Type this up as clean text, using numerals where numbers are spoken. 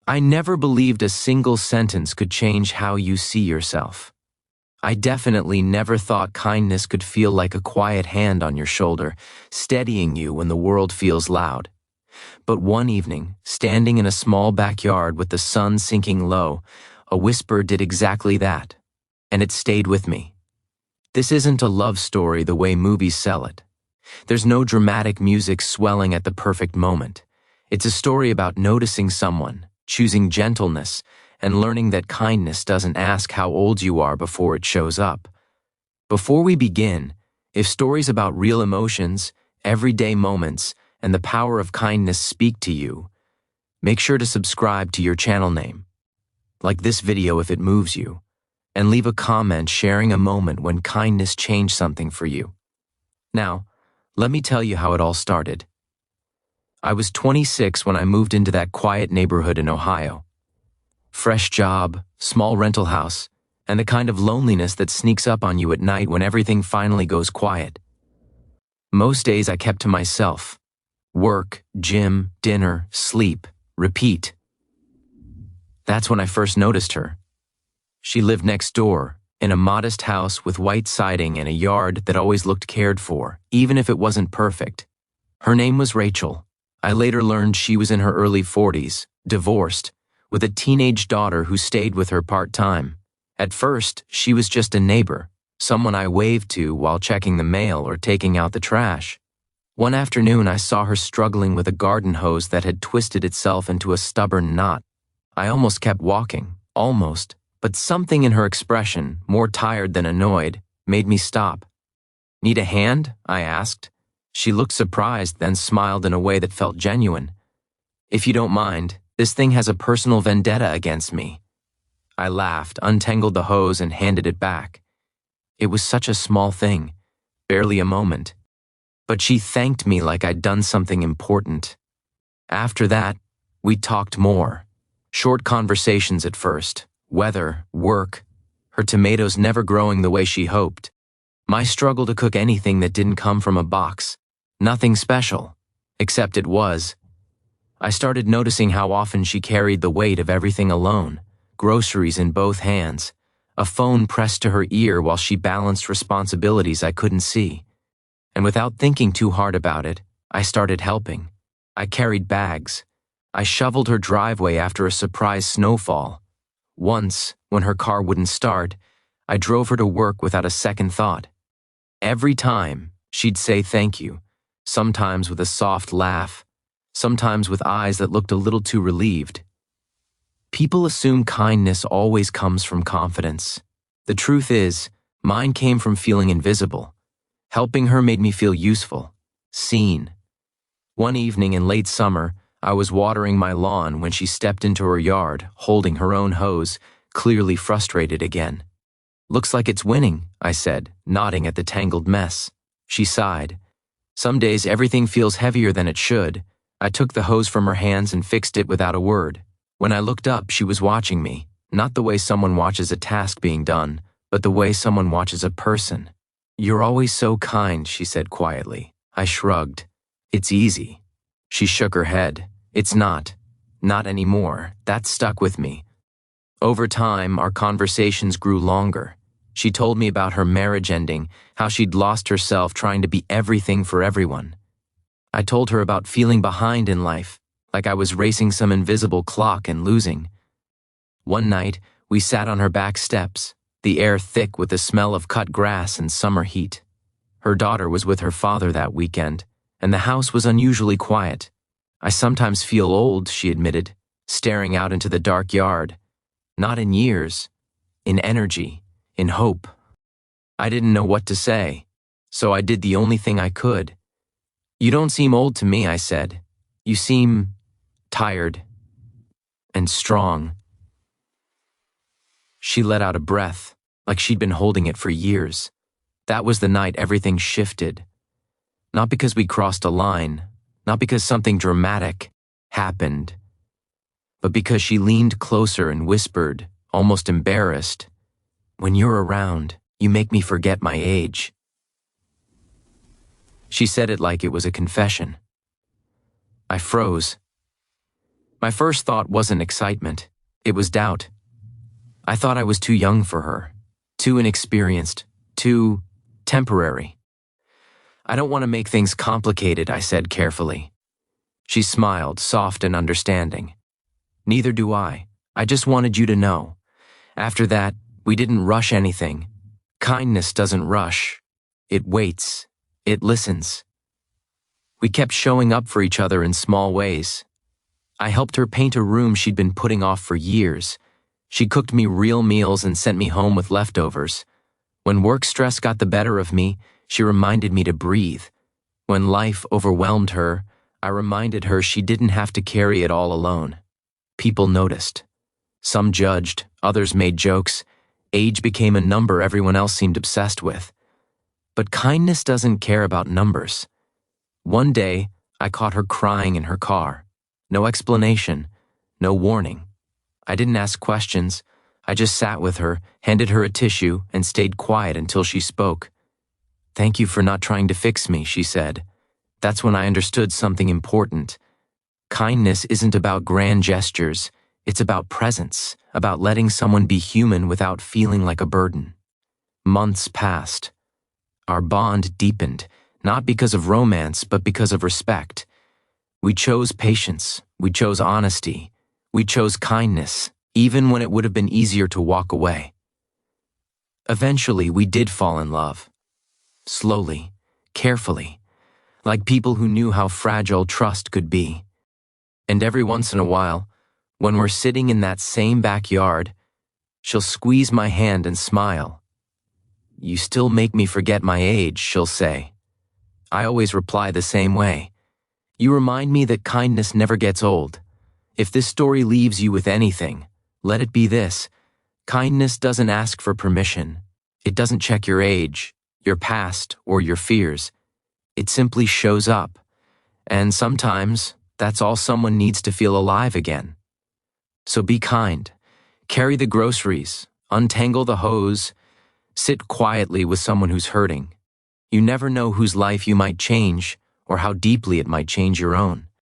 I never believed a single sentence could change how you see yourself. I definitely never thought kindness could feel like a quiet hand on your shoulder, steadying you when the world feels loud. But one evening, standing in a small backyard with the sun sinking low, a whisper did exactly that, and it stayed with me. This isn't a love story the way movies sell it. There's no dramatic music swelling at the perfect moment. It's a story about noticing someone, choosing gentleness, and learning that kindness doesn't ask how old you are before it shows up. Before we begin, if stories about real emotions, everyday moments, and the power of kindness speak to you, make sure to subscribe to your channel name. Like this video if it moves you, and leave a comment sharing a moment when kindness changed something for you. Now, let me tell you how it all started. I was 26 when I moved into that quiet neighborhood in Ohio. Fresh job, small rental house, and the kind of loneliness that sneaks up on you at night when everything finally goes quiet. Most days I kept to myself. Work, gym, dinner, sleep, repeat. That's when I first noticed her. She lived next door, in a modest house with white siding and a yard that always looked cared for, even if it wasn't perfect. Her name was Rachel. I later learned she was in her early 40s, divorced, with a teenage daughter who stayed with her part-time. At first, she was just a neighbor, someone I waved to while checking the mail or taking out the trash. One afternoon, I saw her struggling with a garden hose that had twisted itself into a stubborn knot. I almost kept walking, almost, but something in her expression, more tired than annoyed, made me stop. "Need a hand?" I asked. She looked surprised, then smiled in a way that felt genuine. "If you don't mind, this thing has a personal vendetta against me." I laughed, untangled the hose, and handed it back. It was such a small thing, barely a moment. But she thanked me like I'd done something important. After that, we talked more. Short conversations at first, weather, work, her tomatoes never growing the way she hoped. My struggle to cook anything that didn't come from a box. Nothing special, except it was. I started noticing how often she carried the weight of everything alone, groceries in both hands, a phone pressed to her ear while she balanced responsibilities I couldn't see. And without thinking too hard about it, I started helping. I carried bags. I shoveled her driveway after a surprise snowfall. Once, when her car wouldn't start, I drove her to work without a second thought. Every time, she'd say thank you, sometimes with a soft laugh, sometimes with eyes that looked a little too relieved. People assume kindness always comes from confidence. The truth is, mine came from feeling invisible. Helping her made me feel useful, seen. One evening in late summer, I was watering my lawn when she stepped into her yard, holding her own hose, clearly frustrated again. "Looks like it's winning," I said, nodding at the tangled mess. She sighed. "Some days everything feels heavier than it should." I took the hose from her hands and fixed it without a word. When I looked up, she was watching me, not the way someone watches a task being done, but the way someone watches a person. "You're always so kind," she said quietly. I shrugged. "It's easy." She shook her head. "It's not. Not anymore." That stuck with me. Over time, our conversations grew longer. She told me about her marriage ending, how she'd lost herself trying to be everything for everyone. I told her about feeling behind in life, like I was racing some invisible clock and losing. One night, we sat on her back steps, the air thick with the smell of cut grass and summer heat. Her daughter was with her father that weekend, and the house was unusually quiet. "I sometimes feel old," she admitted, staring out into the dark yard. "Not in years, in energy, in hope." I didn't know what to say, so I did the only thing I could. "You don't seem old to me," I said. "You seem tired and strong." She let out a breath, like she'd been holding it for years. That was the night everything shifted. Not because we crossed a line, not because something dramatic happened, but because she leaned closer and whispered, almost embarrassed, "When you're around, you make me forget my age." She said it like it was a confession. I froze. My first thought wasn't excitement. It was doubt. I thought I was too young for her, too inexperienced, too temporary. I don't want to make things complicated, I said carefully. She smiled, soft and understanding. Neither do I. I just wanted you to know. After that, we didn't rush anything. Kindness doesn't rush. It waits. It listens. We kept showing up for each other in small ways. I helped her paint a room she'd been putting off for years. She cooked me real meals and sent me home with leftovers. When work stress got the better of me, she reminded me to breathe. When life overwhelmed her, I reminded her she didn't have to carry it all alone. People noticed. Some judged, others made jokes. Age became a number everyone else seemed obsessed with. But kindness doesn't care about numbers. One day, I caught her crying in her car. No explanation, no warning. I didn't ask questions. I just sat with her, handed her a tissue, and stayed quiet until she spoke. "Thank you for not trying to fix me," she said. That's when I understood something important. Kindness isn't about grand gestures. It's about presence, about letting someone be human without feeling like a burden. Months passed. Our bond deepened, not because of romance, but because of respect. We chose patience. We chose honesty. We chose kindness, even when it would have been easier to walk away. Eventually, we did fall in love. Slowly, carefully, like people who knew how fragile trust could be. And every once in a while, when we're sitting in that same backyard, she'll squeeze my hand and smile. "You still make me forget my age," she'll say. I always reply the same way. "You remind me that kindness never gets old. If this story leaves you with anything, let it be this. Kindness doesn't ask for permission. It doesn't check your age, your past, or your fears. It simply shows up. And sometimes, that's all someone needs to feel alive again. So be kind. Carry the groceries. Untangle the hose. Sit quietly with someone who's hurting. You never know whose life you might change or how deeply it might change your own."